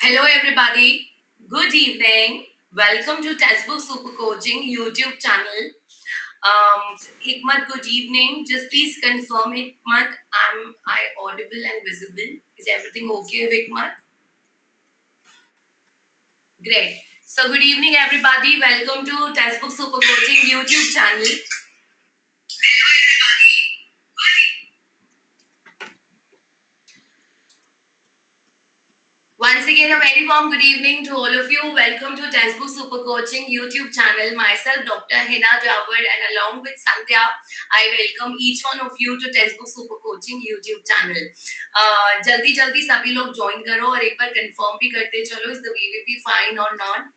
Hello, everybody. Good evening. Welcome to Testbook SuperCoaching YouTube channel. Hikmat, good evening. Just please confirm, Hikmat, am I audible and visible? Is everything okay, Hikmat? Great. So, good evening, everybody. Welcome to Testbook SuperCoaching YouTube channel. Once again, a very warm good evening to all of you. Welcome to Testbook SuperCoaching YouTube channel. Myself, Dr.Heena Dawar, and along with Sandhya, I welcome each one of you to Testbook SuperCoaching YouTube channel. जल्दी जल्दी सभी लोग join करो और एक बार confirm भी करते चलो is the VVP fine or not.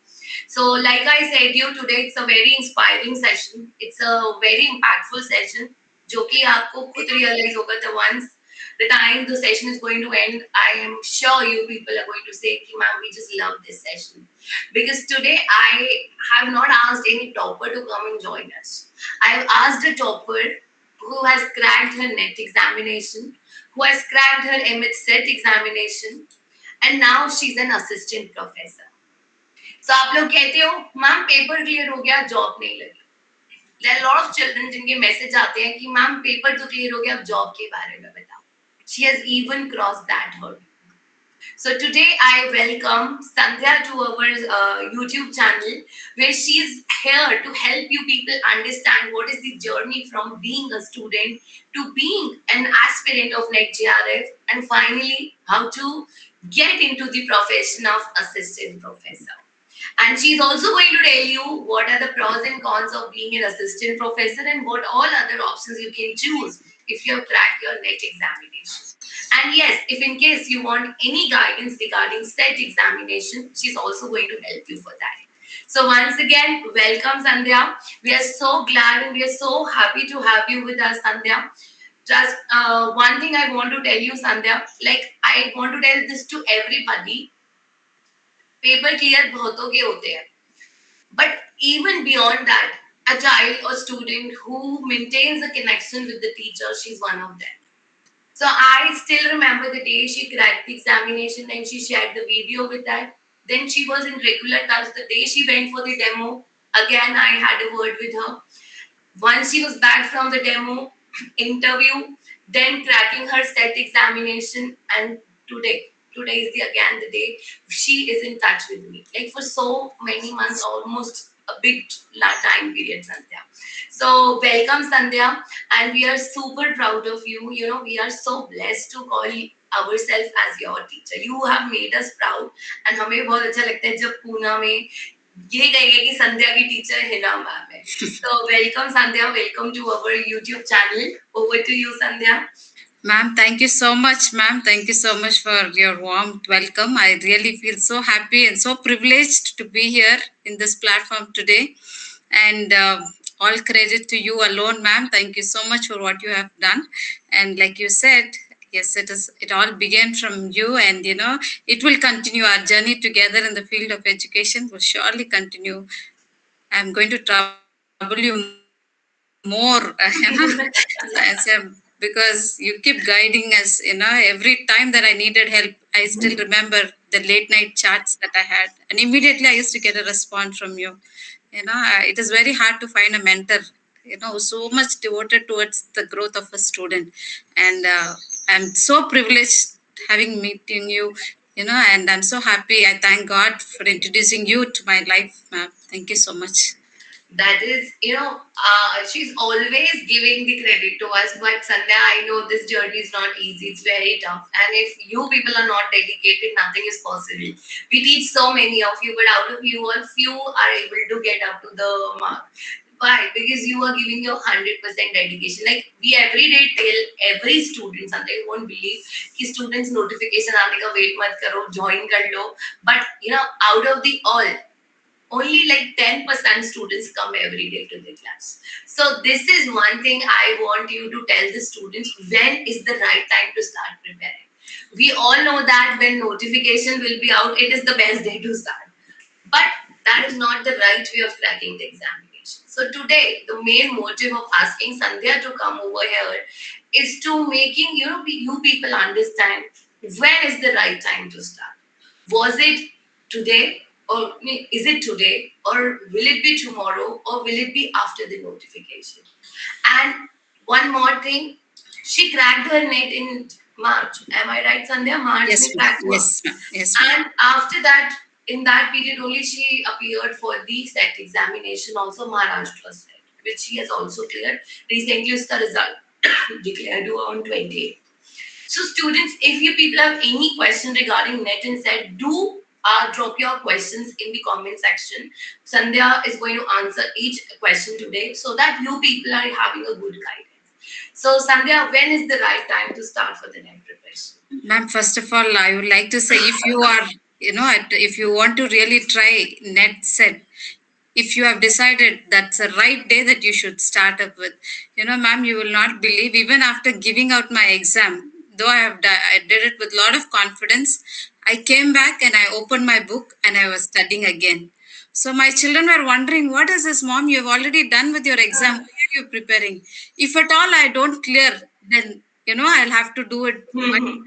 So, like I said you today, it's a very inspiring session. It's a very impactful session, जो कि आपको खुद realize होगा the once the time the session is going to end, I am sure you people are going to say, ma'am, we just love this session. Because today I have not asked any topper to come and join us. I have asked a topper who has cracked her NET examination, who has cracked her MET-SET examination, and now she's an assistant professor. So आप लोग कहते हो, ma'am paper clear हो गया, job नहीं लगी. There are a lot of children जिनके message आते हैं कि मैम पेपर तो क्लियर हो गया, अब जॉब के बारे में बताओ. She has even crossed that hurdle. So today I welcome Sandhya to our YouTube channel, where she is here to help you people understand what is the journey from being a student to being an aspirant of NET JRF, and finally how to get into the profession of assistant professor. And she's also going to tell you what are the pros and cons of being an assistant professor and what all other options you can choose if you have cracked your NET examination. And yes, if in case you want any guidance regarding SET examination, she's also going to help you for that. So once again, welcome Sandhya. We are so glad and we are so happy to have you with us, Sandhya. Just one thing I want to tell you, Sandhya, like I want to tell this to everybody. Paper clear bahuton ke hote hain. But even beyond that, a child or student who maintains a connection with the teacher, she's one of them. So I still remember the day she cracked the examination and she shared the video with that. Then she was in regular touch. The day she went for the demo, again I had a word with her. Once she was back from the demo interview, then cracking her SET examination, and today is again the day she is in touch with me. Like for so many months, almost a big time period, Sandhya. So welcome, Sandhya, and we are super proud of you. You know, we are so blessed to call ourselves as your teacher. You have made us proud, and हमें बहुत अच्छा लगता है जब पूना में ये कहेंगे कि संध्या की टीचर हिना मैम है. So welcome, Sandhya. Welcome to our YouTube channel. Over to you, Sandhya. Ma'am, thank you so much, ma'am. Thank you so much for your warm welcome. I really feel so happy and so privileged to be here in this platform today. And all credit to you alone, ma'am. Thank you so much for what you have done. And like you said, yes, it all began from you, and you know, it will continue. Our journey together in the field of education will surely continue. I'm going to trouble you more. Because you keep guiding us, you know, every time that I needed help, I still remember the late night chats that I had, and immediately I used to get a response from you. You know, it is very hard to find a mentor, you know, so much devoted towards the growth of a student. And I'm so privileged having meeting you, you know, and I'm so happy. I thank God for introducing you to my life, ma'am. Thank you so much. That is, you know, she's always giving the credit to us. But Sandhya, I know this journey is not easy. It's very tough. And if you people are not dedicated, nothing is possible. We teach so many of you, but out of you, a few are able to get up to the mark. Why? Because you are giving your 100% dedication. Like we every day tell every student, something you won't believe, कि students notification आने का wait मत करो, join कर लो. But you know, out of the all, only like 10% students come every day to the class. So this is one thing I want you to tell the students, when is the right time to start preparing. We all know that when notification will be out, it is the best day to start. But that is not the right way of cracking the examination. So today, the main motive of asking Sandhya to come over here is to making you people understand when is the right time to start. Was it today, or is it today, or will it be tomorrow, or will it be after the notification? And one more thing, she cracked her net in March. Am I right, Sandhya? March Yes, में cracked हुआ. yes, ma'am. Yes, ma'am. And after that, in that period only, she appeared for the SET examination, also Maharashtra SET, which she has also cleared. Recently, uska result declared on 28th. So, students, if you people have any question regarding NET and SET, do drop your questions in the comment section. Sandhya is going to answer each question today so that you people are having a good guidance. So, Sandhya, when is the right time to start for the NET preparation? Ma'am, first of all, I would like to say if you are, if you want to really try NET set, if you have decided that's the right day that you should start up with, ma'am, you will not believe, even after giving out my exam, though I did it with a lot of confidence, I came back and I opened my book and I was studying again. So my children were wondering, what is this, mom? You have already done with your exam. Why are you preparing? If at all I don't clear, then I'll have to do it much better.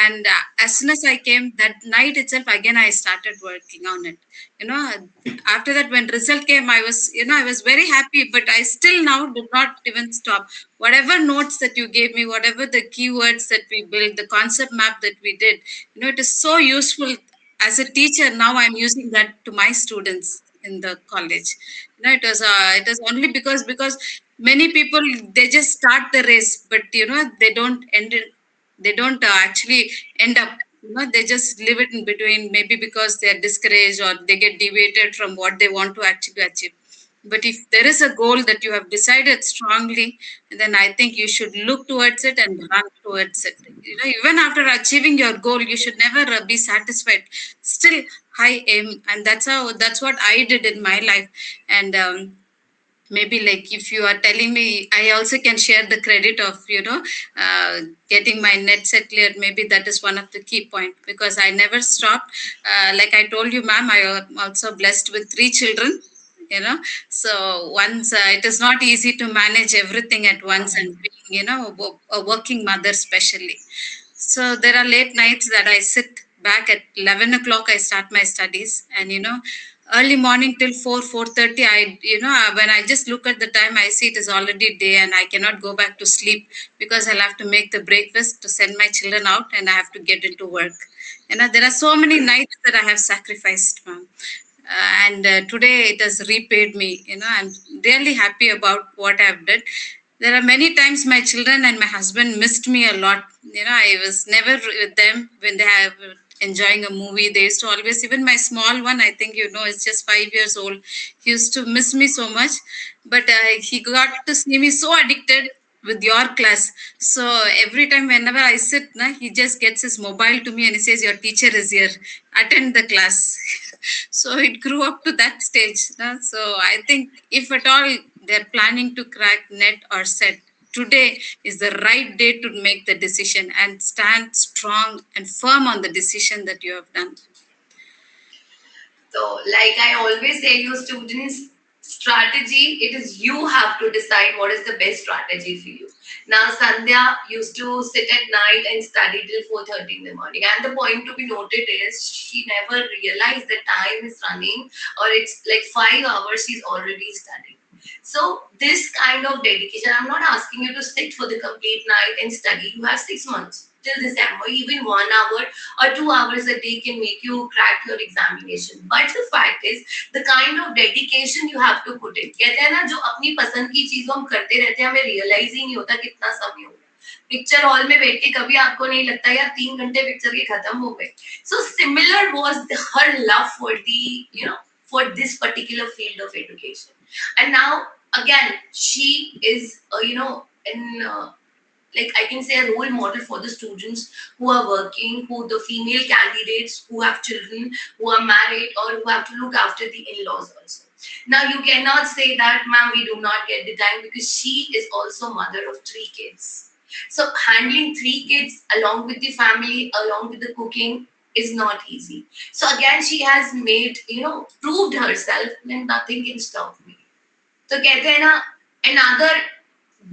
And as soon as I came that night itself, again I started working on it. After that, when result came, I was very happy. But I still now did not even stop. Whatever notes that you gave me, whatever the keywords that we built, the concept map that we did, it is so useful. As a teacher, now I'm using that to my students in the college. It was only because many people, they just start the race, but they don't end it. They don't actually end up. They just live it in between, maybe because they are discouraged or they get deviated from what they want to actually achieve. But if there is a goal that you have decided strongly, then I think you should look towards it and run towards it. Even after achieving your goal, you should never be satisfied. Still, high aim, and that's what I did in my life. And maybe, like, if you are telling me, I also can share the credit of getting my net set cleared. Maybe that is one of the key point, because I never stopped. Like I told you, ma'am, I am also blessed with 3 children. So once it is not easy to manage everything at once, and being a working mother especially. So there are late nights that I sit back at 11 o'clock. I start my studies, and early morning till 4:30. When I just look at the time, I see it is already day, and I cannot go back to sleep because I'll have to make the breakfast to send my children out, and I have to get into work. There are so many nights that I have sacrificed, ma'am. And today it has repaid me. I'm really happy about what I've done. There are many times my children and my husband missed me a lot. I was never with them when they have enjoying a movie. They used to always, even my small one, I think is just 5 years old. He used to miss me so much, but he got to see me so addicted with your class. So every time whenever I sit, he just gets his mobile to me and he says, your teacher is here, attend the class. So it grew up to that stage. So I think if at all they're planning to crack net or set, today is the right day to make the decision and stand strong and firm on the decision that you have done. So, like I always say, you students, strategy, it is you have to decide what is the best strategy for you. Now, Sandhya used to sit at night and study till 4:30 in the morning. And the point to be noted is she never realized the time is running, or it's like 5 hours she's already studying. So, this kind of dedication, I'm not asking you to sit for the complete night and study. You have 6 months till December, even 1 hour or 2 hours a day can make you crack your examination. But the fact is, the kind of dedication you have to put in. कहते हैं ना, जो अपनी पसंद की चीजों हम करते रहते हैं, हमें रियलाइज ही नहीं होता कितना समय हो गया. पिक्चर हॉल में बैठ के कभी आपको नहीं लगता यार 3 घंटे पिक्चर के खत्म हो गए. So similar was her love for the for this particular field of education. And now again she is in like I can say a role model for the students who are working, who the female candidates who have children, who are married, or who have to look after the in-laws also. Now you cannot say that, ma'am, we do not get the time, because she is also mother of 3 kids. So handling 3 kids along with the family, along with the cooking, is not easy. So again, she has made, proved herself, and nothing can stop me. So कहते हैं ना, another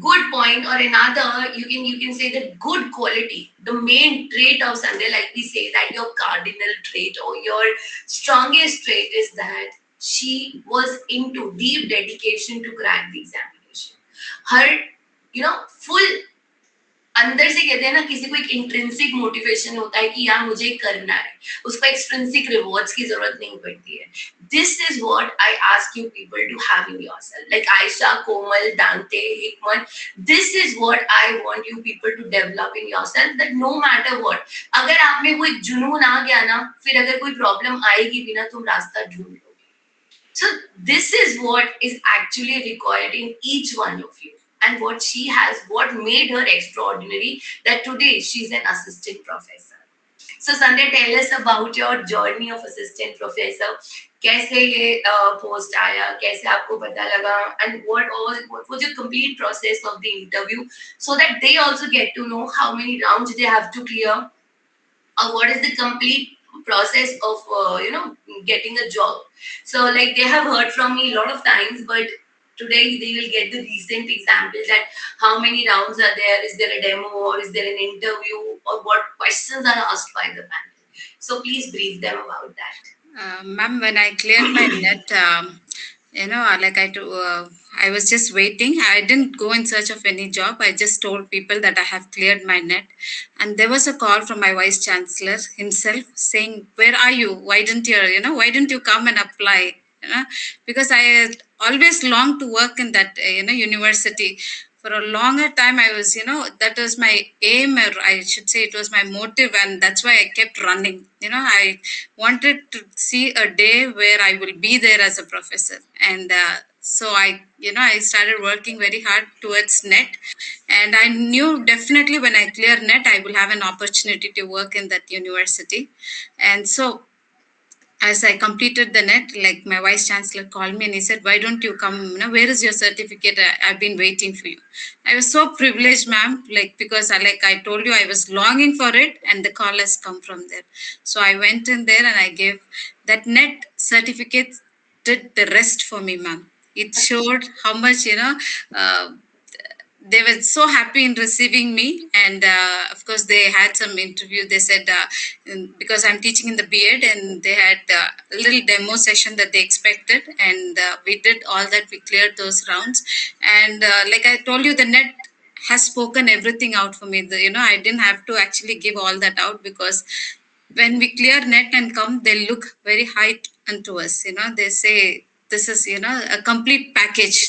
good point, or another, you can say the good quality, the main trait of Sandhya, like we say that your cardinal trait or your strongest trait is that she was into deep dedication to crack the examination. Her, full अंदर से कहते हैं ना, किसी को एक intrinsic motivation होता है कि यार मुझे करना है, उसको एक्सट्रिंसिक रिवॉर्ड्स की जरूरत नहीं पड़ती है. This is what I ask you people to have in yourself, like Ayesha, Komal, Dante, Hikmat. This is what I want you people to develop in yourself, that no matter what, अगर आप में कोई जुनून आ गया ना, फिर अगर कोई प्रॉब्लम आएगी भी ना, तुम रास्ता ढूंढ लोगे. So this is what is actually required in each one of you, and what she has, what made her extraordinary, that today she's an assistant professor. So Sandhya, tell us about your journey of assistant professor. कैसे ये post आया, कैसे आपको पता लगा, and what was your complete process of the interview, so that they also get to know how many rounds they have to clear, or what is the complete process of getting a job. So like they have heard from me a lot of times, but today they will get the recent example that how many rounds are there, is there a demo, or is there an interview, or what questions are asked by the panel. So please brief them about that. Ma'am, when I cleared my net, I was just waiting. I didn't go in search of any job. I just told people that I have cleared my net. And there was a call from my vice chancellor himself saying, "Where are you? Why didn't you come and apply?" Because I had always longed to work in that, university. For a longer time, I was, that was my aim, or I should say it was my motive, and that's why I kept running. I wanted to see a day where I will be there as a professor. And so I started working very hard towards net, and I knew definitely when I clear net, I will have an opportunity to work in that university. And so as I completed the net, like my vice chancellor called me and he said, "Why don't you come? Where is your certificate? I've been waiting for you." I was so privileged, ma'am, because I told you, I was longing for it, and the call has come from there. So I went in there and I gave that net certificate. Did the rest for me, ma'am. It showed how much they were so happy in receiving me, and of course they had some interview. They said because I'm teaching in the B.Ed, and they had a little demo session that they expected, and we did all that. We cleared those rounds, and like I told you, the net has spoken everything out for me. I didn't have to actually give all that out, because when we clear net and come, they look very high unto us. They say this is a complete package.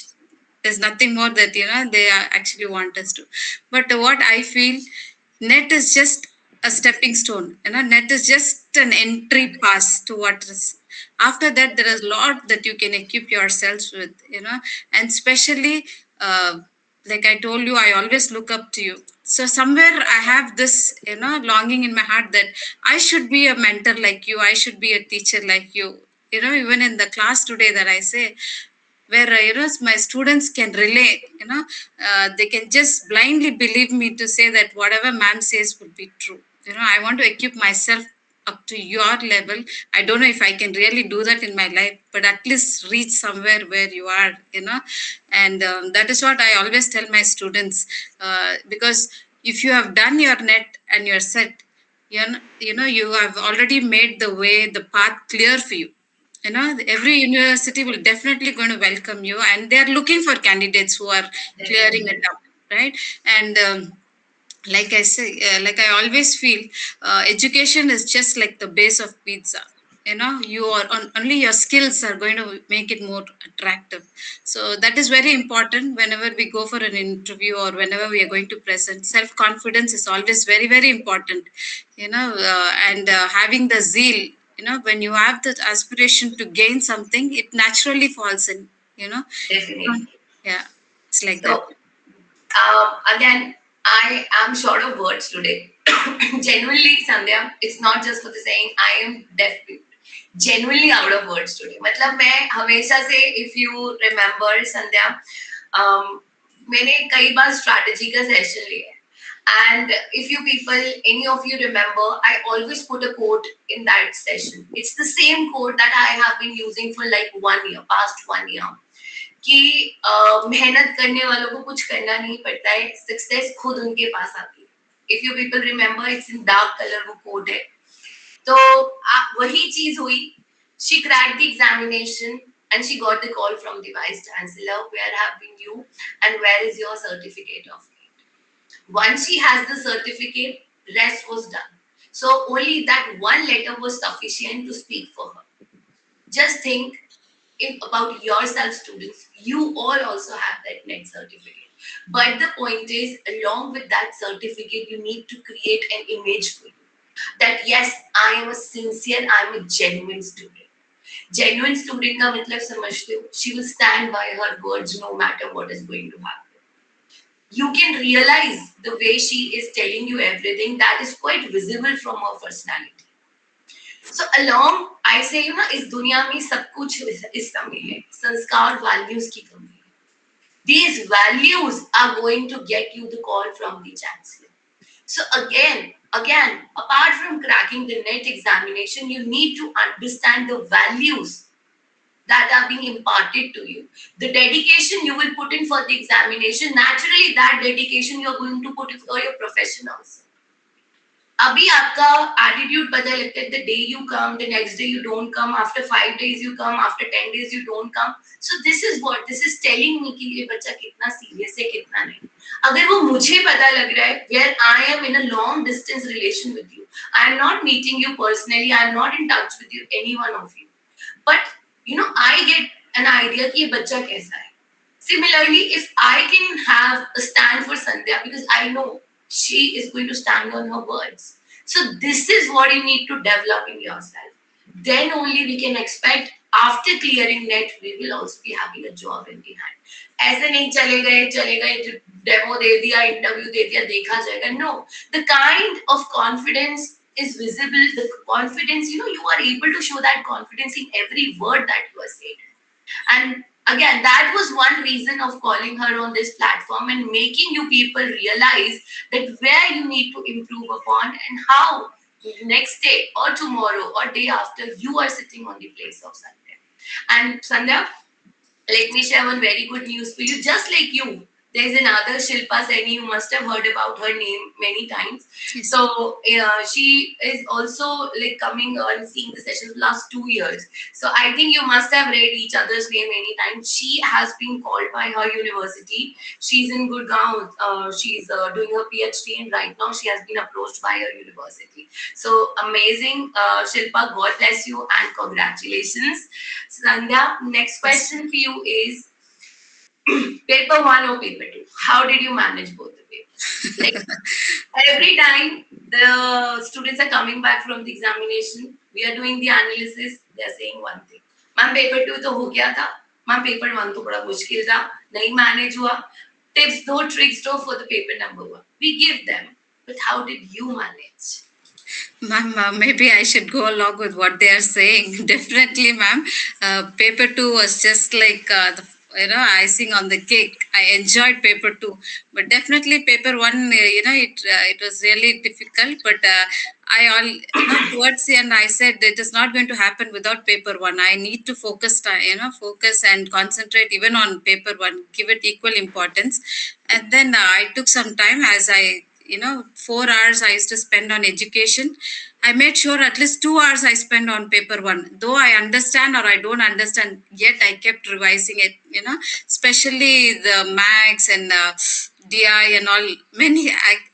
There's nothing more that they actually want us to. But what I feel, net is just a stepping stone. Net is just an entry pass to what is. After that, there is a lot that you can equip yourselves with. And especially, like I told you, I always look up to you. So somewhere I have this longing in my heart that I should be a mentor like you. I should be a teacher like you. Even in the class today that I say, where my students can relate, they can just blindly believe me to say that whatever ma'am says would be true. I want to equip myself up to your level. I don't know if I can really do that in my life, but at least reach somewhere where you are. And that is what I always tell my students, because if you have done your net and you're set, you have already made the path clear for you. Every university will definitely going to welcome you, and they are looking for candidates who are clearing it up, right? And like I say, like I always feel, education is just like the base of pizza. You are only your skills are going to make it more attractive. So that is very important whenever we go for an interview, or whenever we are going to present. Self confidence is always very, very important. And having the zeal. When you have the aspiration to gain something, it naturally falls in. Definitely. Yeah, it's like So, that. again, I am short of words today. Genuinely, Sandhya, it's not just for the saying I am deaf mute. Genuinely out of words today. मतलब मैं हमेशा से, if you remember, Sandhya, मैंने कई बार strategy का session लिया है. And if you people, any of you remember, I always put a quote in that session. It's the same quote that I have been using for like 1 year, past 1 year. कि मेहनत करने वालों को कुछ करना नहीं पड़ता है, सक्सेस खुद उनके पास आती है. If you people remember, it's in dark colour, वो कोट है. तो वही चीज हुई. She cracked the examination and she got the call from the vice chancellor, where have been you and where is your certificate of it. Once she has the certificate, rest was done. So only that one letter was sufficient to speak for her. Just think, if about yourself, students, you all also have that NET certificate. But the point is, along with that certificate, you need to create an image for you. That yes, I am a sincere, I am a genuine student. Genuine student का मतलब समझते हो? She will stand by her words no matter what is going to happen. You can realize the way she is telling you everything, that is quite visible from her personality. So along, I say, इस दुनिया में सब कुछ इस कमी है, संस्कार, values की कमी है. These values are going to get you the call from the chancellor. So again, apart from cracking the NET examination, you need to understand the values that are being imparted to you. The dedication you will put in for the examination, naturally that dedication you are going to put in for your profession also. अभी आपका attitude बदल लगता है. The day you come, the next day you don't come, after 5 days you come, after 10 days you don't come. So this is telling me कि ये बच्चा कितना serious है, कितना नहीं. अगर वो मुझे पता लग रहा है, where I am in a long distance relation with you, I am not meeting you personally, I am not in touch with you, any one of you, but I get an idea कि ये बच्चा कैसा है. Similarly, if I can have a stand for Sandhya, because I know she is going to stand on her words. So this is what you need to develop in yourself. Then only we can expect, after clearing NET, we will also be having a job in the hand. ऐसे नहीं चले गए demo दे दिया, interview दे दिया, देखा जाएगा. No, the kind of confidence is visible. The confidence, you are able to show that confidence in every word that you are saying. And again, that was one reason of calling her on this platform and making you people realize that where you need to improve upon and how next day or tomorrow or day after you are sitting on the place of Sandhya. And Sandhya, let me share one very good news for you. Just like you, there is another Shilpa Saini. You must have heard about her name many times. Yes. So she is also coming and seeing the sessions last 2 years. So I think you must have read each other's name many times. She has been called by her university. She's in Gurgaon. She's doing her PhD, and right now she has been approached by her university. So amazing, Shilpa. God bless you and congratulations. Sandhya, next question for you is, paper 1 or paper 2? How did you manage both the papers? Every time the students are coming back from the examination, we are doing the analysis, they are saying one thing. Ma'am, paper 2 तो हो गया था. Ma'am, paper 1 तो बड़ा मुश्किल था, नहीं manage हुआ. Tips दो, tricks दो for the paper number 1. We give them. But how did you manage? Ma'am, maybe I should go along with what they are saying. Definitely, ma'am. Paper 2 was just like icing on the cake. I enjoyed paper 2, but definitely paper 1, it was really difficult. But towards the end, I said it is not going to happen without paper 1. I need to focus and concentrate even on paper 1. Give it equal importance. And then I took some time, as 4 hours I used to spend on education. I made sure at least 2 hours I spend on paper 1. Though I understand or I don't understand, yet I kept revising it, especially the max and DI and all.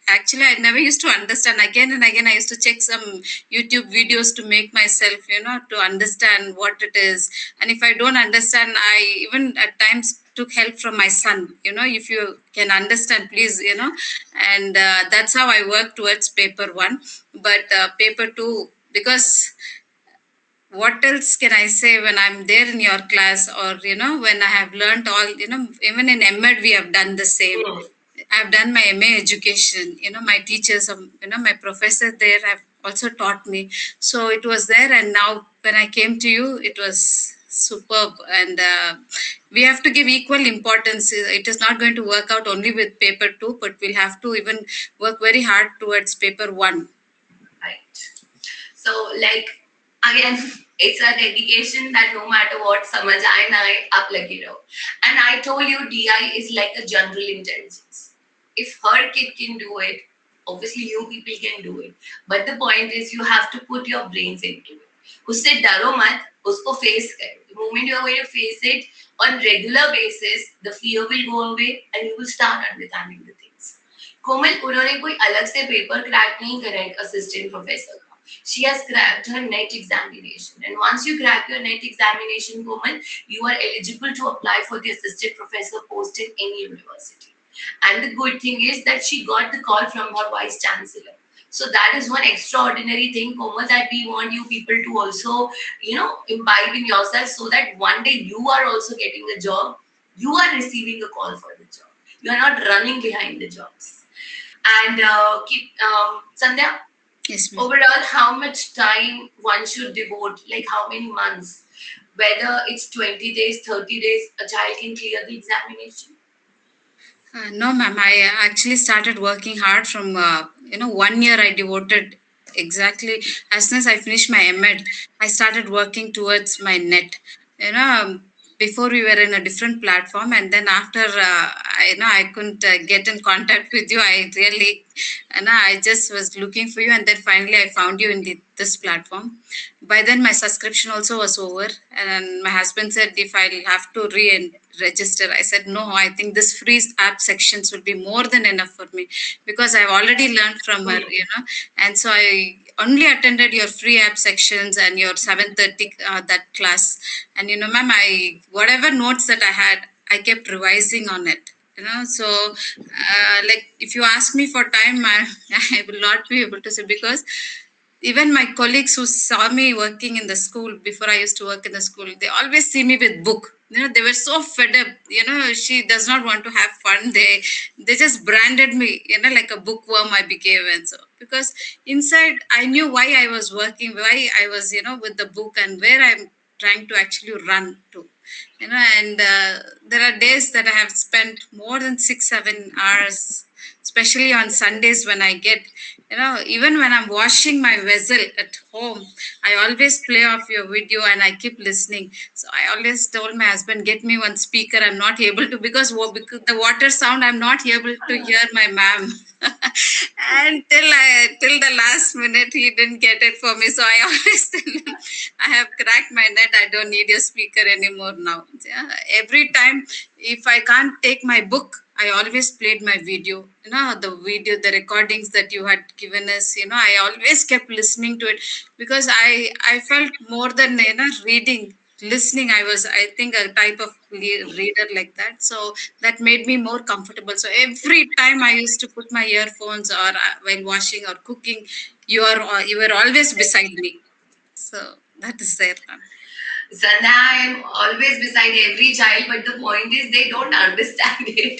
Actually, I never used to understand. Again and again, I used to check some YouTube videos to make myself, to understand what it is. And if I don't understand, I even at times took help from my son. If you can understand, please, and that's how I work towards paper 1. But paper 2, because what else can I say when I'm there in your class, or when I have learned all, even in MEd we have done the same. I've done my MA education, my teachers, my professor there have also taught me. So it was there, and now when I came to you, it was superb. And we have to give equal importance. It is not going to work out only with paper 2, but we'll have to even work very hard towards paper 1. Right. So Again, it's a dedication that no matter what, samajh aaye na aaye, aap lage raho. And I told you, DI is like a general intelligence. If her kid can do it, obviously you people can do it. But the point is, you have to put your brains into it. उससे डरो मत, उसको face करो. The moment you are going to face it on regular basis, the fear will go away and you will start understanding the things. कोमल, उन्होंने कोई अलग से paper crack नहीं करा है असिस्टेंट प्रोफेसर का. She has cracked her NET examination, and once you crack your NET examination, Komal, you are eligible to apply for the assistant professor post in any university. And the good thing is that she got the call from her vice chancellor. So that is one extraordinary thing, Komal, that we want you people to also, imbibe in yourself, so that one day you are also getting a job. You are receiving a call for the job. You are not running behind the jobs. And Sandhya, Yes, ma'am. overall, how much time one should devote, like how many months, whether it's 20 days, 30 days, a child can clear the examination? No, ma'am. I actually started working hard from 1 year. I devoted exactly as soon as I finished my MEd. I started working towards my net. Before we were in a different platform, and then after I couldn't get in contact with you. I really, I just was looking for you, and then finally I found you in this platform. By then my subscription also was over, and my husband said if I'll have to register. I said no, I think this free app sections will be more than enough for me, because I've already learned from her, and so I only attended your free app sections and your 7:30 that class. And ma'am, I whatever notes that I had, I kept revising on it. So like if you ask me for time, I will not be able to say, because even my colleagues who saw me working in the school before I used to work in the school, they always see me with book. They were so fed up. She does not want to have fun. They just branded me, like a bookworm I became. And so, because inside I knew why I was working, why I was, with the book, and where I'm trying to actually run to. And there are days that I have spent more than 6-7 hours, especially on Sundays, when I get, even when I'm washing my vessel at home, I always play off your video and I keep listening. So I always told my husband, get me one speaker. I'm not able to, because the water sound, I'm not able to hear my ma'am. And till the last minute, he didn't get it for me. So I always tell him, I have cracked my net. I don't need a speaker anymore now. Yeah, every time, if I can't take my book, I always played my video. The recordings that you had given us. I always kept listening to it, because I felt more than reading. Listening, I think a type of reader like that, so that made me more comfortable. So every time I used to put my earphones, or while washing or cooking, you were always beside me. So that is there. Sandhya, I am always beside every child, but the point is they don't understand it.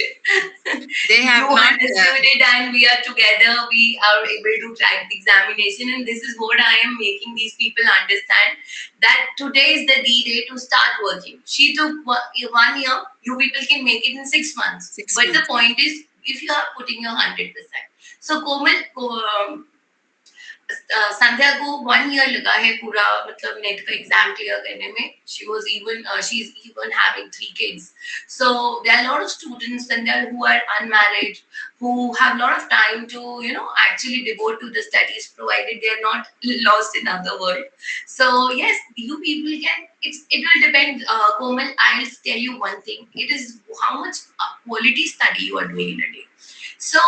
They have you not understood it, and we are together. We are able to crack the examination, and this is what I am making these people understand, that today is the D-day to start working. She took 1 year. You people can make it in 6 months. But the point is, if you are putting your 100%. So Komal, संध्या को 1 year लगा है पूरा, मतलब net का exam clear करने में. She's even having 3 kids. So there are a lot of students who are unmarried, who have a lot of time to actually devote to the studies, provided they are not lost in other world. So yes, you people can. It will depend. Komal, I'll tell you one thing. It is how much quality study you are doing in a day. So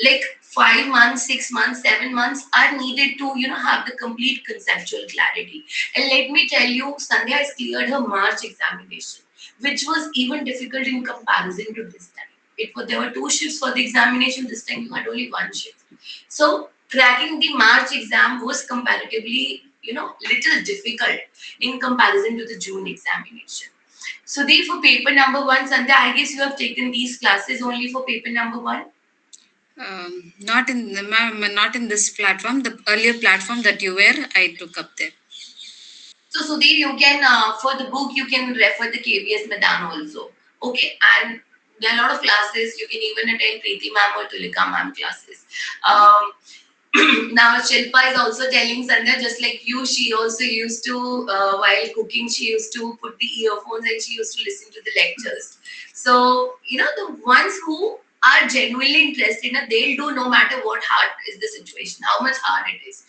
like 5 months, 6 months, 7 months are needed to have the complete conceptual clarity. And let me tell you, Sandhya has cleared her March examination, which was even difficult in comparison to this time. There were 2 shifts for the examination. This time you had only 1 shift. So cracking the March exam was comparatively little difficult in comparison to the June examination. So for paper number 1, Sandhya, I guess you have taken these classes only for paper number 1. Not in this platform. The earlier platform that you were, I took up there. So Sudhir, you can for the book you can refer the KVS Medan also. Okay, and there are a lot of classes. You can even attend Preeti Mam or Tulika Mam classes. Now Shilpa is also telling Sandhya, just like you, she also used to, while cooking, she used to put the earphones and she used to listen to the lectures. So, the ones who are genuinely interested, they'll do no matter what hard is the situation, how much hard it is.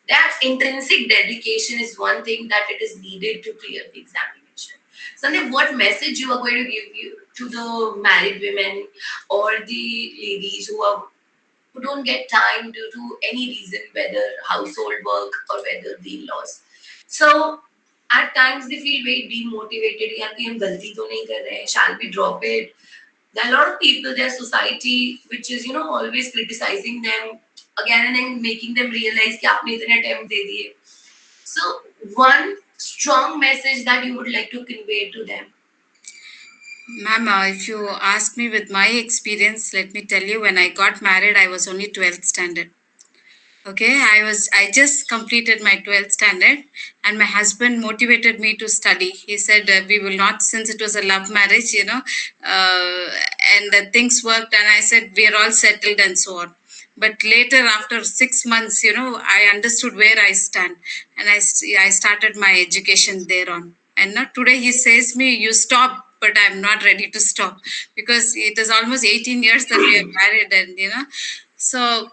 That intrinsic dedication is one thing that it is needed to clear the examination. Sandhya, what message you are going to give you to the married women or the ladies who don't get time due to any reason, whether household work or whether the in-laws. So at times they feel very demotivated. यार कहीं हम गलती तो नहीं कर रहे हैं? Shall we drop it? There are a lot of people, their society, which is always criticizing them again and then making them realize कि आपने इतने attempt दे दिए. So one strong message that you would like to convey to them. Ma'am, if you ask me with my experience, let me tell you, when I got married, I was only 12th standard. Okay, I just completed my 12th standard, and my husband motivated me to study. He said, we will not, since it was a love marriage, and things worked, and I said, we are all settled and so on. But later, after 6 months, I understood where I stand, and I started my education thereon. And now today he says me, you stop, but I'm not ready to stop, because it is almost 18 years that we are married, and so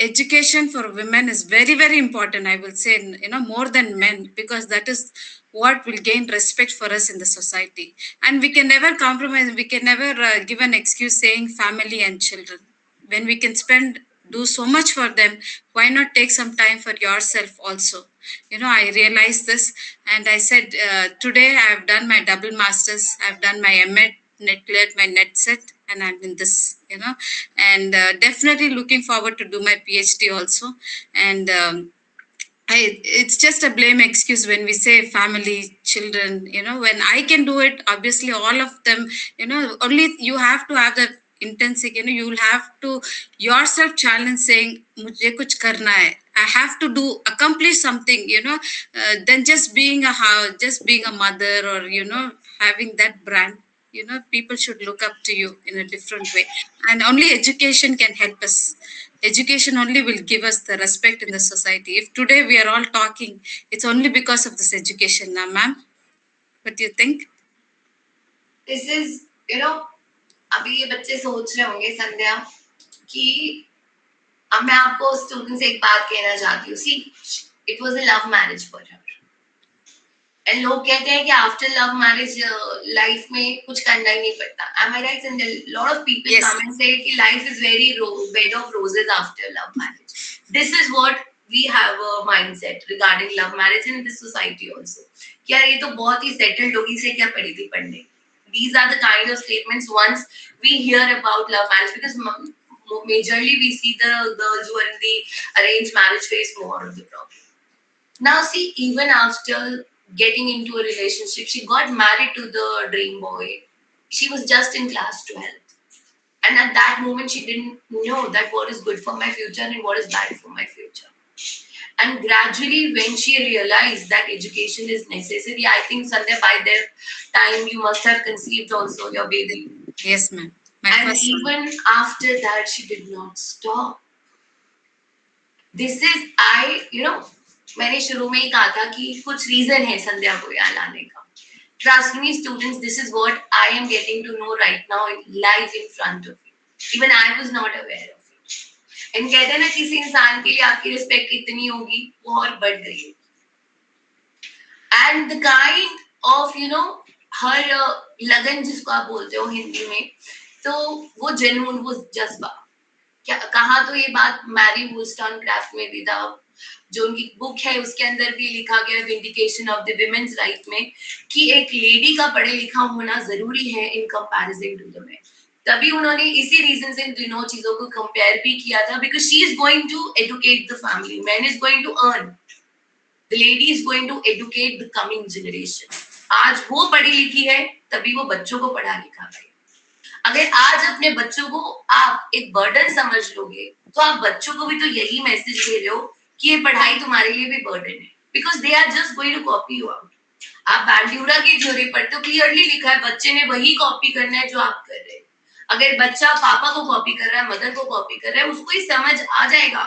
education for women is very, very important, I will say, more than men, because that is what will gain respect for us in the society. And we can never compromise, we can never give an excuse saying family and children. When we can do so much for them, why not take some time for yourself also? I realized this, and I said, today I have done my double masters, I've done my MET, net cleared my net set, and I'm in this, and definitely looking forward to do my PhD also. And it's just a blame excuse when we say family, children, when I can do it, obviously all of them, only you have to have the intensity, you will have to yourself challenge saying, mujhe kuch karna hai. I have to accomplish something, than just being a mother, or, having that brand. People should look up to you in a different way, and only education can help us. Education only will give us the respect in the society. If today we are all talking, it's only because of this education. Now, ma'am, what do you think? This is, अभी ये बच्चे सोच रहे होंगे संध्या कि अब मैं आपको स्टूडेंट से एक बात कहना चाहती हूँ. See, it was a love marriage for her. And लोग कहते हैं कि after love marriage life में कुछ करना ही नहीं पड़ता. Am I right? And a lot of people come and say कि life is very bed of roses after love marriage. This is what we have a mindset regarding love marriage in this society also. कि यार ये तो बहुत ही settled होगी, से क्या पड़ी थी पढ़ने. These are the kind of statements once we hear about love marriage, because majorly we see the girls who are in the arranged marriage face more of the problem. Now see, even after getting into a relationship, she got married to the dream boy. She was just in class 12. And at that moment, she didn't know that what is good for my future and what is bad for my future. And gradually, when she realized that education is necessary, I think, Sandhya, by that time, you must have conceived also your baby. Yes, ma'am. And even after that, she did not stop. This is, मैंने शुरू में ही कहा था कि कुछ reason है संध्या को यहाँ लाने का. Trust me, students, this is what I am getting to know right now, live in front of you. Even I was not aware of it. And कहते हैं ना, किसी इंसान के लिए आपकी रिस्पेक्ट इतनी होगी, वो और बढ़ गई होगी. And the kind of, her लगन जिसको आप बोलते हो हिंदी में, तो वो जेन्युइन, वो जज्बा. कहा तो ये बात मैरी वुllstonecraft में भी था, जो उनकी बुक है उसके अंदर भी लिखा गया vindication of the women's right में, कि एक लेडी का पढ़े लिखा होना जरूरी है in comparison to the men. तभी उन्होंने इसी रीजन से इन दोनों चीजों को कंपेयर भी किया था, because she is going to educate the family, man is going to earn, the lady is going to educate the coming generation. आज वो पढ़ी लिखी है, तभी वो बच्चों को पढ़ा लिखा है. अगर आज अपने बच्चों को आप एक बर्डन समझ लोगे, तो आप बच्चों को भी तो यही मैसेज दे रहे हो कि ये पढ़ाई तुम्हारे लिए भी बर्डन है, because they are just going to copy you out. आप बैंड्यूरा की थ्योरी पढ़ते हो, क्लियरली लिखा है बच्चे ने वही कॉपी करना है जो आप कर रहे हैं. अगर बच्चा पापा को कॉपी कर रहा है, मदर को कॉपी कर रहा है, उसको ही समझ आ जाएगा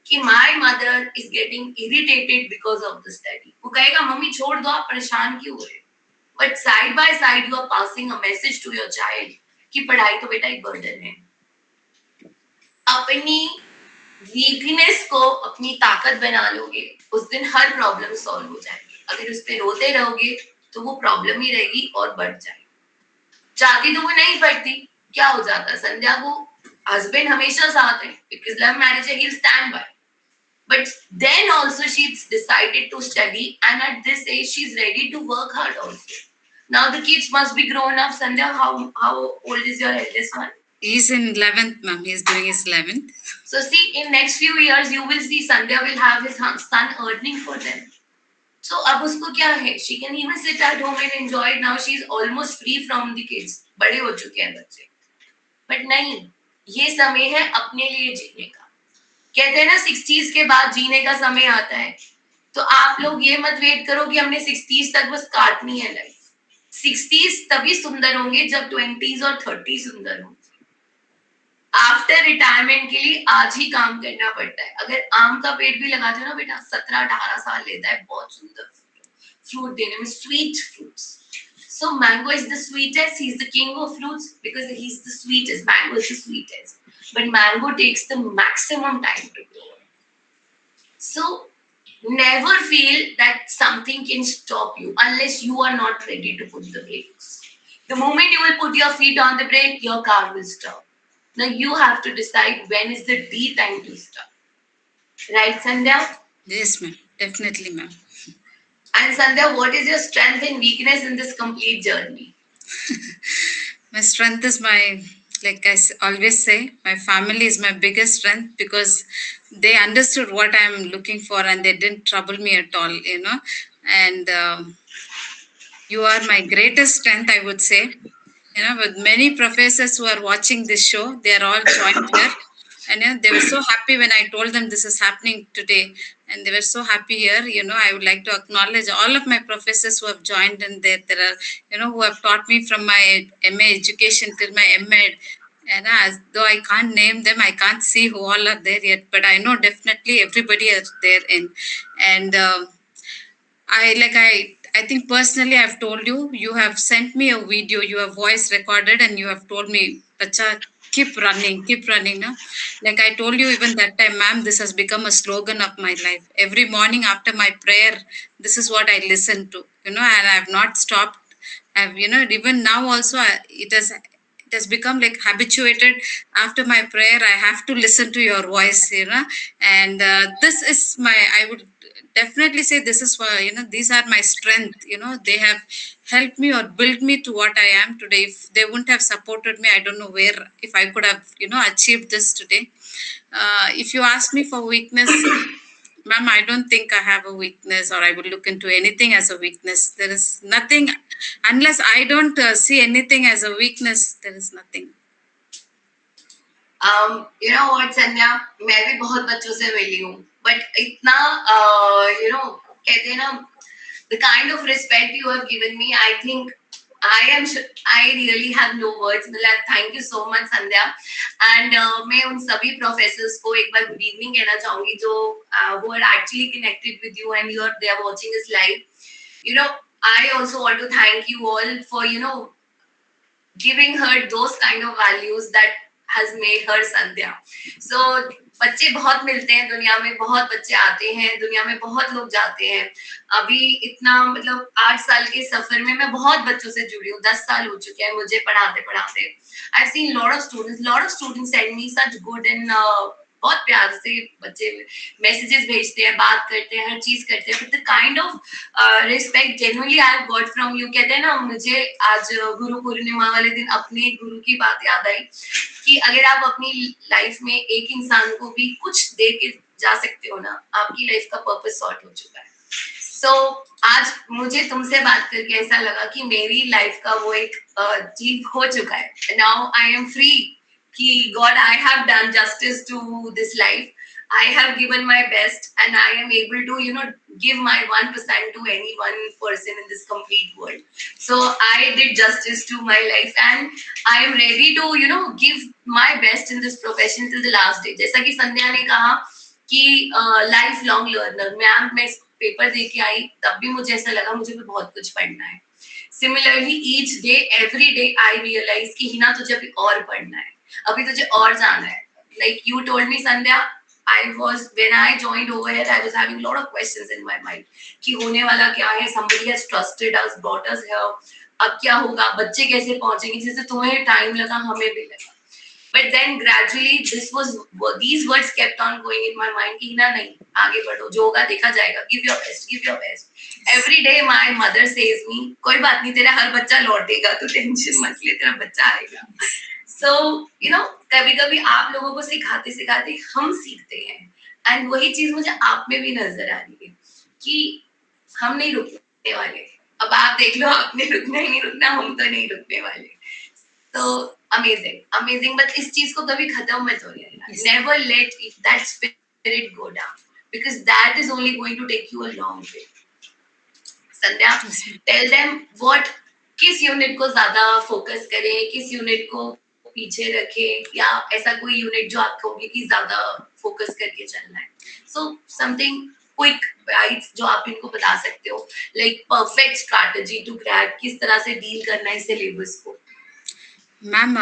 कि my mother is getting irritated because of the study. वो कहेगा मम्मी छोड़ दो, आप परेशान क्यों हो रहे हो? But side by side you are passing a message to your child कि पढ़ाई तो बेटा एक burden है. अपनी वीकनेस को अपनी ताकत बना लोगे, उस दिन हर प्रॉब्लम सॉल्व हो जाएगी. अगर उस पे रोते रहोगे तो वो प्रॉब्लम ही रहेगी और बढ़ जाएगी. चाहती तो वो नहीं पढ़ती, क्या हो जाता? संध्या को हस्बैंड हमेशा साथ है, because love marriage है, he'll stand by. But then also she's decided to study, and at this age she's ready to work hard also. Now the kids must be grown up. Sandhya, how old is your eldest one? He's in 11th, ma'am. He's doing his 11th. So see, in next few years you will see Sandhya will have his son earning for them. So अब उसको क्या है? She can even sit at home and enjoy it. Now she's almost free from the kids. बड़े हो चुके हैं बच्चे. But नहीं, ये समय है अपने लिए जीने का. कहते हैं ना 60s के बाद जीने का समय आता है. तो आप लोग ये मत वेट करो कि हमने 60s तक बस काटनी है लाइफ. 60s तभी सुंदर होंगे जब 20s और 30s सुंदर होंगे. आफ्टर रिटायरमेंट के लिए आज ही काम करना पड़ता है. अगर आम का पेड़ भी लगाते हो ना बेटा, 17-18 साल लेता है बहुत सुंदर फ्रूट देने में, sweet fruits. So mango is the sweetest. He's the king of fruits because he's the sweetest. Mango is the sweetest. But mango takes the maximum time to grow. So never feel that something can stop you unless you are not ready to put the brakes. The moment you will put your feet on the brake, your car will stop. Now you have to decide when is the D time to stop. Right, Sandhya? Yes, ma'am. Definitely, ma'am. And Sandhya, what is your strength and weakness in this complete journey? My strength is like I always say, my family is my biggest strength because they understood what I'm looking for and they didn't trouble me at all, And you are my greatest strength, I would say. With many professors who are watching this show, they are all joined here. And they were so happy when I told them this is happening today. And they were so happy here. I would like to acknowledge all of my professors who have joined in there. There are, who have taught me from my MA education till my MEd. And as though I can't name them, I can't see who all are there yet. But I know definitely everybody is there in. And I think personally I've told you, you have sent me a video, you have voice recorded and you have told me, Bacha, keep running. No? Like I told you even that time, ma'am, this has become a slogan of my life. Every morning after my prayer, this is what I listen to, and I've not stopped. Even now also it has become like habituated. After my prayer, I have to listen to your voice, and this is I would definitely say this is why, these are my strength. They have helped me or built me to what I am today. If they wouldn't have supported me, I don't know if I could have, achieved this today. If you ask me for weakness, ma'am, I don't think I have a weakness or I would look into anything as a weakness. There is nothing, unless I don't see anything as a weakness, there is nothing. You know what, Sandhya, मैं भी बहुत बच्चों से मिली हूँ, but इतना कहते हैं ना, the kind of respect you have given me, I think I really have no words. Thank you so much, Sandhya. And मैं उन सभी professors को एक बार good evening कहना चाहूँगी जो who are actually connected with you and they are watching us live. I also want to thank you all for giving her those kind of values that has made her Sandhya. So बच्चे बहुत मिलते हैं दुनिया में, बहुत बच्चे आते हैं दुनिया में, बहुत लोग जाते हैं. अभी इतना 8 साल के सफर में मैं बहुत बच्चों से जुड़ी हूँ. 10 साल हो चुके हैं मुझे पढ़ाते पढ़ाते. I've seen lot of students send me such good and बहुत प्यार से बच्चे मैसेजेस भेजते हैं, बात करते हैं, हर चीज करते हैं. But the kind of respect genuinely I've got from you. कहते हैं ना, मुझे आज गुरु पूर्णिमा वाले दिन अपने गुरु की बात याद आई कि अगर आप अपनी लाइफ में एक इंसान को भी कुछ दे के जा सकते हो ना, आपकी लाइफ का पर्पस सॉर्ट हो चुका है. So आज मुझे तुमसे बात करके ऐसा लगा कि मेरी लाइफ का वो एक चीज हो चुका है. Now I am free. कि God, I have done justice to this life. I have given my best and I am able to, give my 1% to any one person in this complete world. So I did justice to my life and I am ready to, give my best in this profession till the last day. जैसा कि संध्या ने कहा कि life long learner, मैं इस paper दे के आई तब भी मुझे ऐसा लगा मुझे भी बहुत कुछ पढ़ना है. Similarly each day every day I realise कि हिना तुझे अभी और पढ़ना है, अभी तुझे और जाना है. Like you told me, Sandhya, when I joined over here, I was having a lot of questions in my mind कि होने वाला क्या है, somebody has trusted us, brought us here, अब क्या होगा, बच्चे कैसे पहुंचेंगे, जैसे तुम्हें टाइम लगा हमें भी लगा. But then gradually these words kept on going in my mind कि ना नहीं, आगे बढ़ो, जो होगा देखा जाएगा, give your best, give your best. Every day my mother says me, कोई बात नहीं, तेरा हर बच्चा लौटेगा, तू टेंशन मत ले, तेरा बच्चा आएगा. So, you know, कभी कभी आप लोगों को सिखाते सिखाते हम सीखते हैं, एंड वही चीज मुझे आप में भी नजर आ रही है कि हम नहीं रुकने वाले. अब आप देख लो, आपने रुकना ही नहीं रुकना, हम तो नहीं रुकने वाले. तो अमेजिंग, बट इस चीज को कभी खत्म मत होने देना. Never let that spirit go down, because that is only going to take you a long way. Sandhya, tell them what, किस यूनिट को ज्यादा फोकस करें, किस यूनिट को पीछे रखे, या ऐसा कोई यूनिट जो आप कहोगे कि ज्यादा फोकस करके चलना है. सो समथिंग क्विक राइट्स जो आप इनको बता सकते हो, like perfect strategy to crack, किस तरह से डील करना है सिलेबस को. Ma'am,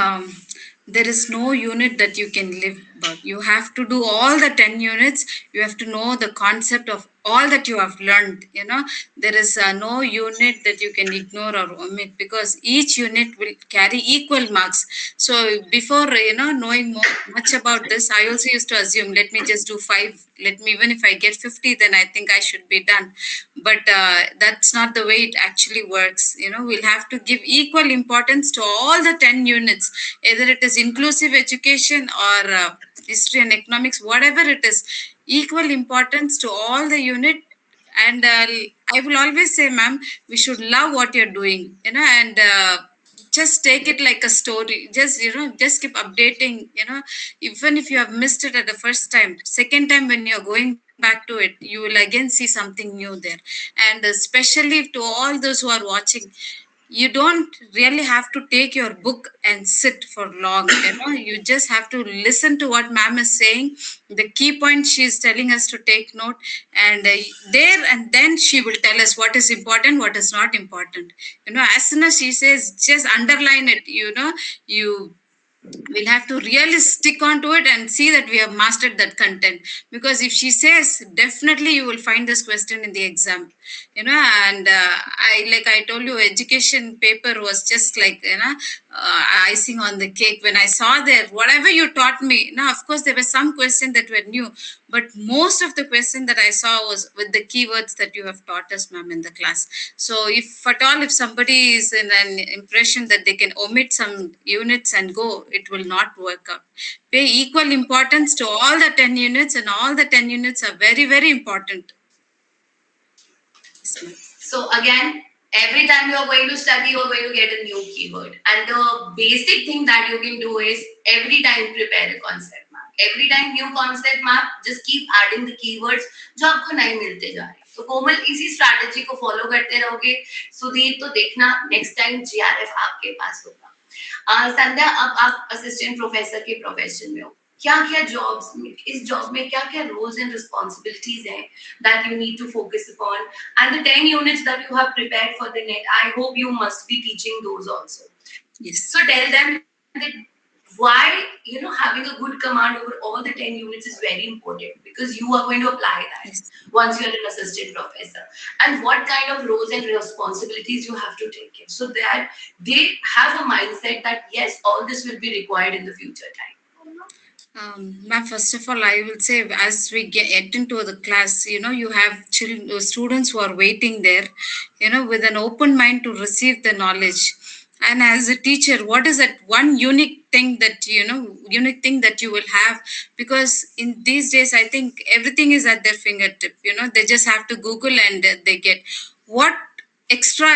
there is no unit that you can live but you have to do all the 10 units. You have to know the concept of all that you have learned. There is no unit that you can ignore or omit, because each unit will carry equal marks. So before knowing much about this, I also used to assume, let me just do 5, even if I get 50, then I think I should be done. But that's not the way it actually works. We'll have to give equal importance to all the 10 units, either it is inclusive education or history and economics, whatever it is, equal importance to all the unit. And I will always say, ma'am, we should love what you're doing, and just take it like a story. Just keep updating. Even if you have missed it at the first time, second time when you're going back to it, you will again see something new there. And especially to all those who are watching, you don't really have to take your book and sit for long. You just have to listen to what ma'am is saying, the key points she is telling us to take note, and there and then she will tell us what is important, what is not important. As soon as she says, just underline it. You we'll have to really stick on to it and see that we have mastered that content, because if she says, definitely you will find this question in the exam. And I told you, education paper was just like icing on the cake. When I saw there, whatever you taught me, now of course there were some questions that were new, but most of the question that I saw was with the keywords that you have taught us, ma'am, in the class. So if at all, if somebody is in an impression that they can omit some units and go, it will not work out. Pay equal importance to all the 10 units, and all the 10 units are very, very important. So again, every time you are going to study, you are going to get a new keyword. And the basic thing that you can do is every time prepare a concept map. Every time new concept map, just keep adding the keywords जो आपको नहीं मिलते जा रहे. तो कोमल, इसी strategy को follow करते रहोगे. सुधीर, तो देखना नेक्स्ट टाइम जीआरएफ आपके पास होगा. संध्या, अब आप असिस्टेंट प्रोफेसर के प्रोफेशन में हो. क्या क्या जॉब्स, इस जॉब में क्या क्या रोल्स एंड रिस्पॉन्सिबिलिटीज हैं that you need to focus upon, and the 10 units that you have prepared for the net, I hope you must be teaching those also. Yes. So tell them that why having a good command over all the 10 units is very important, because you are going to apply that. Yes. Once you are an assistant professor, and what kind of roles and responsibilities you have to take in, so that they have a mindset that yes, all this will be required in the future time. Ma'am, first of all, I will say, as we get into the class, you have students who are waiting there, with an open mind to receive the knowledge. And as a teacher, what is that one unique thing that you will have? Because in these days, I think everything is at their fingertip. They just have to Google and they get what extra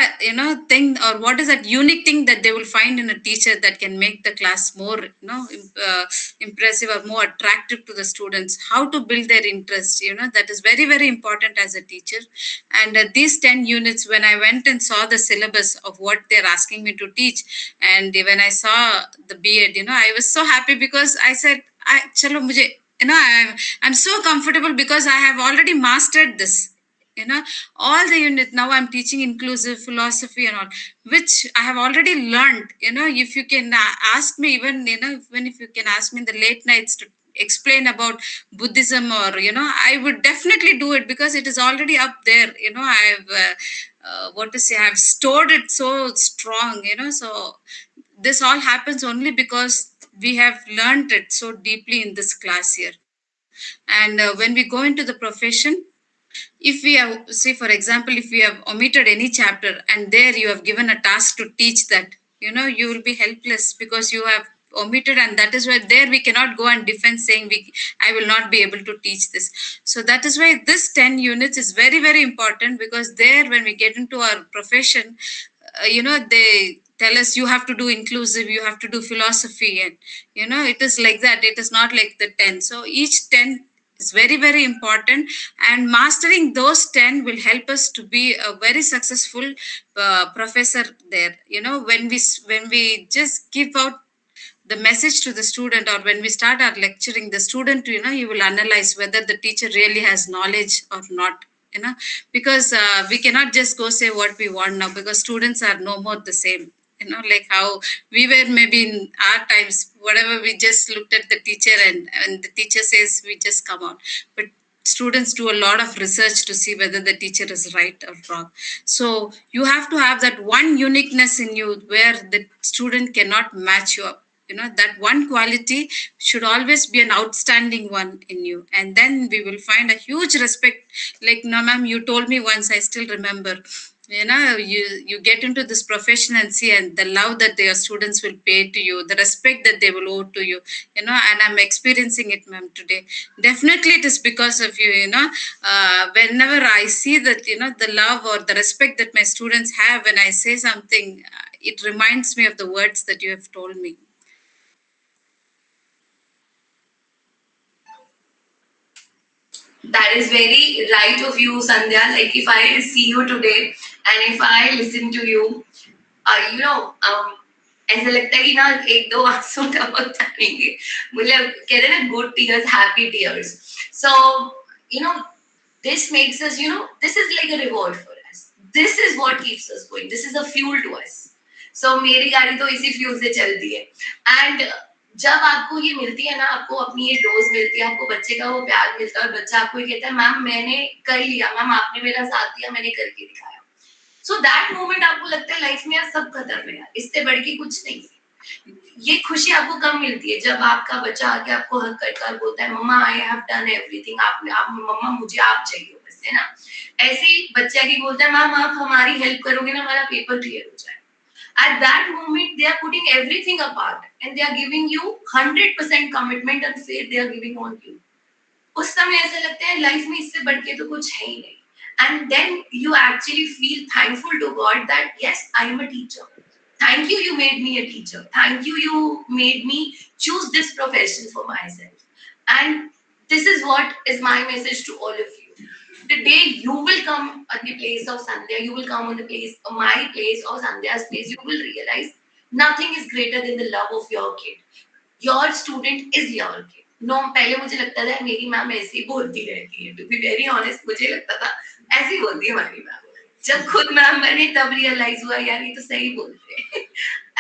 thing, or what is that unique thing that they will find in a teacher that can make the class more impressive or more attractive to the students. How to build their interest, that is very, very important as a teacher. And these 10 units, when I went and saw the syllabus of what they're asking me to teach, and when I saw the B.Ed, I was so happy, because I said, chalo mujhe I'm so comfortable because I have already mastered this. All the unit now I'm teaching inclusive philosophy and all, which I have already learned. If you can ask me, even even if you can ask me in the late nights to explain about Buddhism, or I would definitely do it, because it is already up there. I've what to say, I've stored it so strong. So this all happens only because we have learned it so deeply in this class here. And when we go into the profession, if we have, say for example, if we have omitted any chapter and there you have given a task to teach that, you will be helpless because you have omitted, and that is why there we cannot go and defend saying I will not be able to teach this. So that is why this 10 units is very, very important, because there when we get into our profession, they tell us you have to do inclusive, you have to do philosophy, and it is like that. It is not like the 10. So each 10 is very, very important, and mastering those 10 will help us to be a very successful professor there. When we just give out the message to the student, or when we start our lecturing, the student, he will analyze whether the teacher really has knowledge or not. Because we cannot just go say what we want now, because students are no more the same. Like how we were maybe in our times, whatever, we just looked at the teacher, and the teacher says, we just come out. But students do a lot of research to see whether the teacher is right or wrong. So you have to have that one uniqueness in you where the student cannot match you up. That one quality should always be an outstanding one in you, and then we will find a huge respect. Like, no ma'am, you told me once, I still remember, you get into this profession and see, and the love that your students will pay to you, the respect that they will owe to you, and I'm experiencing it, ma'am, today. Definitely it is because of you. Whenever I see that, the love or the respect that my students have when I say something, it reminds me of the words that you have told me. That is very right of you, Sandhya. Like, if I see you today and if I listen to you, ऐसा लगता है कि ना एक दो आंसू टपक जाएंगे, मतलब कहते हैं ना, good tears, happy tears. So this makes us, this is like a reward for us. This is what keeps us going. This is a fuel to us. So मेरी गाड़ी तो इसी फ्यूल से चलती है. And जब आपको ये मिलती है ना, आपको अपनी ये डोज मिलती है, आपको बच्चे का वो प्यार मिलता है, और बच्चा आपको ये कहता है, मैम मैंने कर लिया, मैम आपने मेरा साथ दिया, मैंने करके दिखाया. सो दैट मोमेंट आपको लगता है लाइफ में यार सब खत्म है, यार इससे बढ़ के कुछ नहीं है. ये खुशी आपको कब मिलती है? जब आपका बच्चा आके आपको हक करता है, बोलता है, मम्मा आई हैव डन एवरीथिंग, आप मम्मा मुझे आप चाहिए बस, है ना. ऐसे ही बच्चा की बोलता है, मैम आप हमारी हेल्प करोगे ना, हमारा पेपर क्लियर हो जाए. At that moment, they are putting everything apart and they are giving you 100% commitment and faith they are giving on you. उस समय ऐसा लगता है लाइफ में इससे बढ़ के तो कुछ है ही नहीं. And then you actually feel thankful to God that yes, I am a teacher. Thank you, you made me a teacher. Thank you, you made me choose this profession for myself. And this is what is my message to all of you. The day you will come at the place of Sandhya, you will come on the place, my place or Sandhya's place, you will realize nothing is greater than the love of your kid. Your student is your kid. No, पहले मुझे लगता था मेरी ma'am ऐसे ही बोलती रहती है. To be very honest, मुझे लगता था ऐसे ही बोलती है हमारी मैम. जब खुद मैम बने तब रियलाइज हुआ, यार ये तो सही बोलते हैं.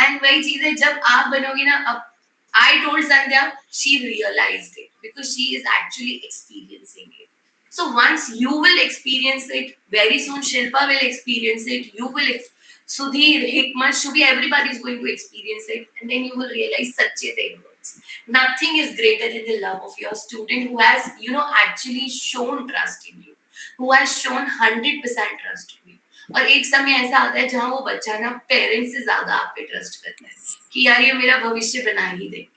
एंड वही चीज है, जब आप बनोगी ना, अब I told Sandhya, she realized it because she is actually experiencing it. So once you will experience it, very soon Shilpa will experience it, you will, Sudhir, Hikmat, Shubhi, everybody is going to experience it, and then you will realize such a thing. Nothing is greater than the love of your student who has, actually shown trust in you, who has shown 100% trust in you. और एक समय ऐसा आता है जहाँ वो बच्चा ना पेरेंट्स से ज्यादा आप पे ट्रस्ट करता है कि यार ये मेरा भविष्य बना ही देंगे.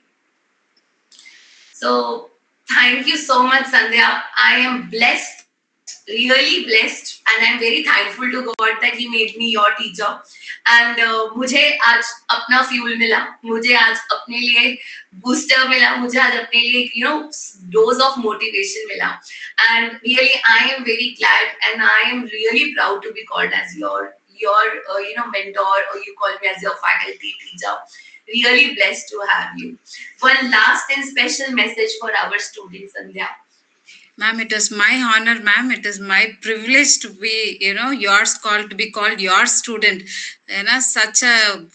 So thank you so much, Sandhya. I am blessed, really blessed, and I'm very thankful to God that He made me your teacher. And मुझे आज अपना फ्यूल मिला, मुझे आज अपने लिए बूस्टर मिला, मुझे आज अपने लिए dose of motivation मिला. And really, I am very glad, and I am really proud to be called as your mentor, or you call me as your faculty teacher. really blessed to have you. One last and special message for our students, Sandhya. Ma'am, it is my honor, ma'am. It is my privilege to be, yours called to be called your student. Such a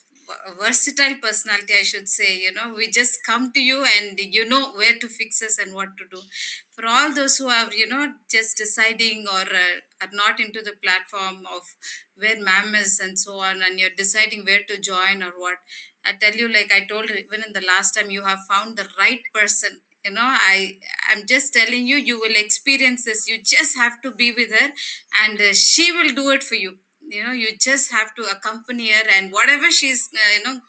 versatile personality, I should say. We just come to you and you know where to fix us and what to do. For all those who are, just deciding or are not into the platform of where ma'am is and so on, and you're deciding where to join or what, I tell you, like I told even in the last time, you have found the right person. I'm just telling you, you will experience this. You just have to be with her, and she will do it for you. You just have to accompany her, and whatever she's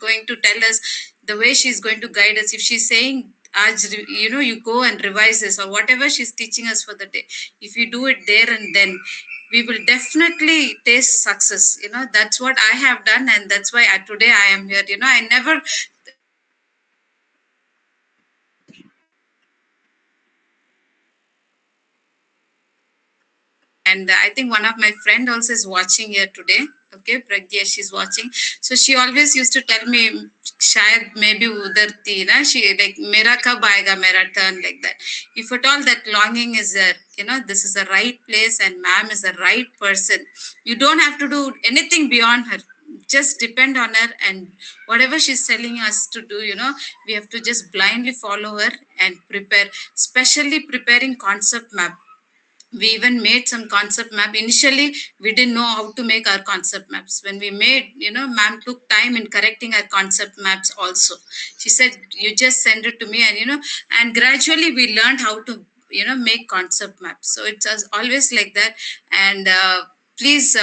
going to tell us, the way she's going to guide us. If she's saying, you go and revise this, or whatever she's teaching us for the day, if you do it there and then, we will definitely taste success. That's what I have done, and that's why today I am here. I never and I think one of my friend also is watching here today. Okay, Pragya, she's watching. So she always used to tell me, shayad maybe udhar thi na, she like mera kab aayega mera turn, like that. If at all that longing is there, this is the right place and ma'am is the right person. You don't have to do anything beyond her. Just depend on her, and whatever she's telling us to do, we have to just blindly follow her and prepare, especially preparing concept map. We even made some concept map. Initially we didn't know how to make our concept maps. When we made, ma'am took time in correcting our concept maps also. She said, you just send it to me, and and gradually we learned how to make concept maps. So it's always like that. And please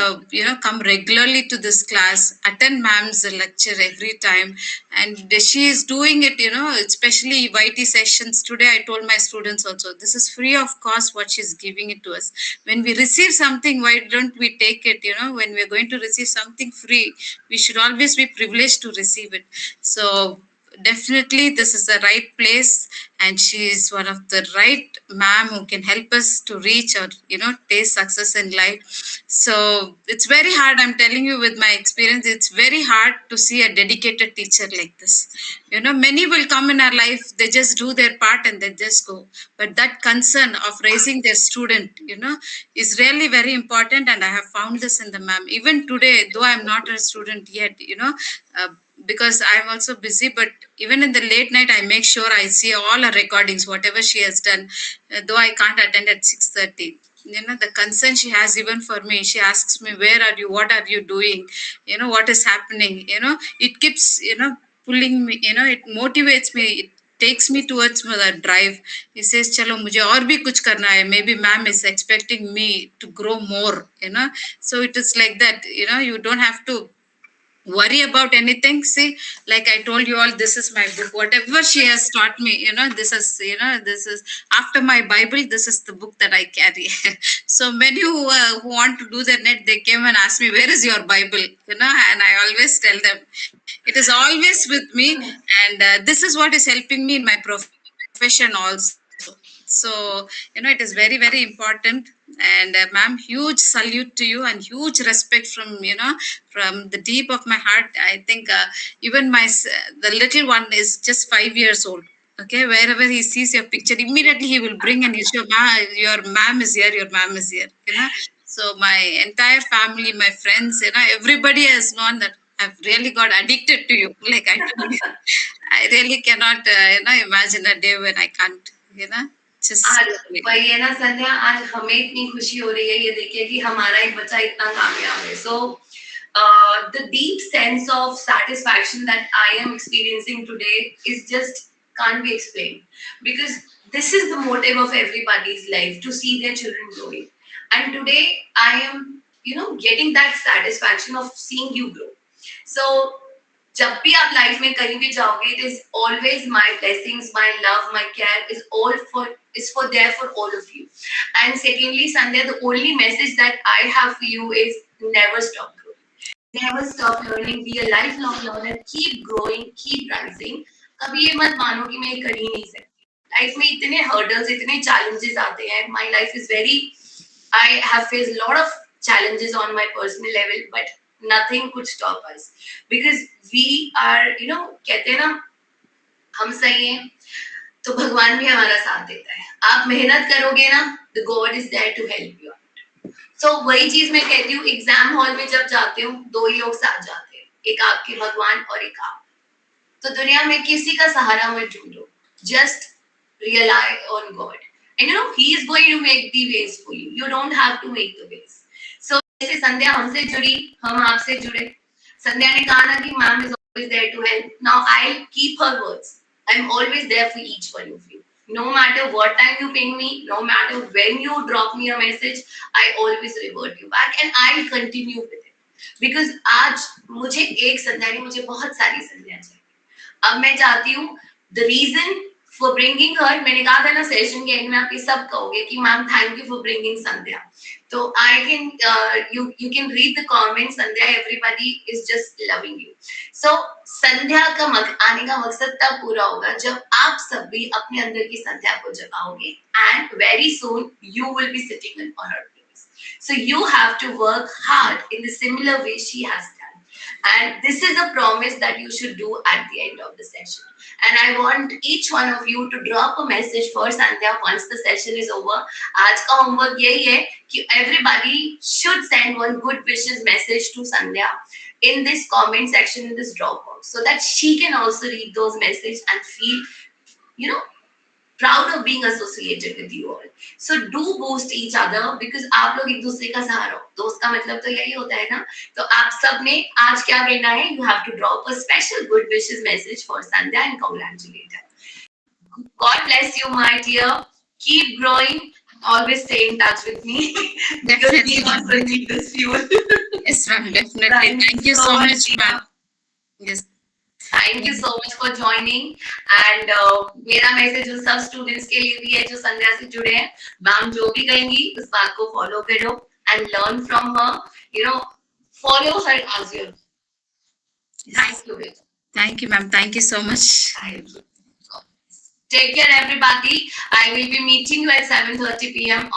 come regularly to this class, attend ma'am's lecture every time. And she is doing it, especially YT sessions. Today I told my students also, this is free of cost what she's giving it to us. When we receive something, why don't we take it? When we're going to receive something free, we should always be privileged to receive it. So definitely this is the right place, and she is one of the right ma'am who can help us to reach or taste success in life. So it's very hard, I'm telling you with my experience, it's very hard to see a dedicated teacher like this. Many will come in our life, they just do their part and they just go. But that concern of raising their student, is really very important. And I have found this in the ma'am. Even today, though I'm not a student yet, because I'm also busy, but even in the late night, I make sure I see all her recordings, whatever she has done, though I can't attend at 6:30. The concern she has even for me, she asks me, where are you? What are you doing? What is happening? It keeps, pulling me, it motivates me. It takes me towards the drive. He says, chalo, mujhe aur bhi kuch karna hai. Maybe ma'am is expecting me to grow more, So it is like that, you don't have to worry about anything. See, like I told you all, this is my book. Whatever she has taught me, this is, this is after my Bible, this is the book that I carry. So many who want to do the net, they came and asked me, where is your Bible? And I always tell them, it is always with me. And this is what is helping me in my profession also. So, it is very, very important. And ma'am, huge salute to you and huge respect from, from the deep of my heart. I think even the little one is just 5 years old. Okay, wherever he sees your picture, immediately he will bring and he'll show, your ma'am is here, your ma'am is here. So my entire family, my friends, everybody has known that I've really got addicted to you. Like I told you, I really cannot, imagine a day when I can't, आज वही है ना संध्या, आज हमें इतनी खुशी हो रही है ये देखिए कि हमारा एक बच्चा इतना कामयाब है. So the deep sense of satisfaction that I am experiencing today is just can't be explained, because this is the motive of everybody's life, to see their children growing. And today I am, getting that satisfaction of seeing you grow. So जब भी आप life में कहीं भी जाओगे, it is always my blessings, my love, my care is for there for all of you. And secondly, Sandhya, the only message that I have for you is never stop growing. Never stop learning. Be a lifelong learner. Keep growing. Keep rising. कभी ये मत मानो कि मैं कर ही नहीं सकती. Life में इतने hurdles, इतने challenges आते हैं. My life is I have faced a lot of challenges on my personal level, but nothing could stop us, because we are, कहते हैं ना, हम सही हैं तो भगवान भी हमारा साथ देता है. आप मेहनत करोगे ना, the God is there to help you out. So वही चीज मैं कहती हूँ, एग्जाम हॉल में जब जाते हो, दो ही लोग साथ जाते हैं, एक आपके भगवान और एक आप. तो दुनिया में किसी का सहारा मत ढूंढो, just rely on God, and He is going to make the ways for you. You don't have to make the ways. So जैसे संध्या हमसे जुड़ी, हम आपसे जुड़े. संध्या ने कहा ना कि ma'am is always there to help. Now I'll keep her words. I'm always there for each one of you. No matter what time you ping me, no matter when you drop me a message, I always revert you back, and I'll continue with it. Because आज मुझे एक संध्या नहीं, मुझे बहुत सारी संध्या चाहिए. अब मैं चाहती हूँ, the reason for bringing her, मैंने कहा था ना सेशन के एंड में आप ये सब कहोगे कि ma'am thank you for bringing Sandhya. तो I can you can read the comments. Sandhya, everybody is just loving you. So संध्या का आने का मकसद तब पूरा होगा जब आप सब भी अपने अंदर की संध्या को जगाओगे, and very soon you will be sitting in her place. So you have to work hard in the similar way she has done, and this is a promise that you should do at the end of the session. And I want each one of you to drop a message for Sandhya once the session is over. आज का homework यही है कि everybody should send one good wishes message to Sandhya in this comment section in this Dropbox, so that she can also read those messages and feel, proud of being associated with you all. So do boost each other, because आप लोग एक दूसरे का सहारा हो. दोस्त का मतलब तो यही होता है ना. तो आप सब ने आज क्या करना है? You have to drop a special good wishes message for Sandhya and congratulate her. God bless you, my dear. Keep growing. Always stay in touch with me. Because we also need this fuel. Yes, ma'am, definitely. Thank you so much, ma'am. Yes. Thank you so much for joining. And मेरा message उन सब students के लिए भी है जो संध्या से जुड़े हैं. मैम जो भी कहेंगी उस बात को फॉलो करो and learn from her. Follow her as your. Thank you. Thank you, ma'am. Thank you so much. Thank you. Take care, everybody. I will be meeting you at 7:30 p.m. on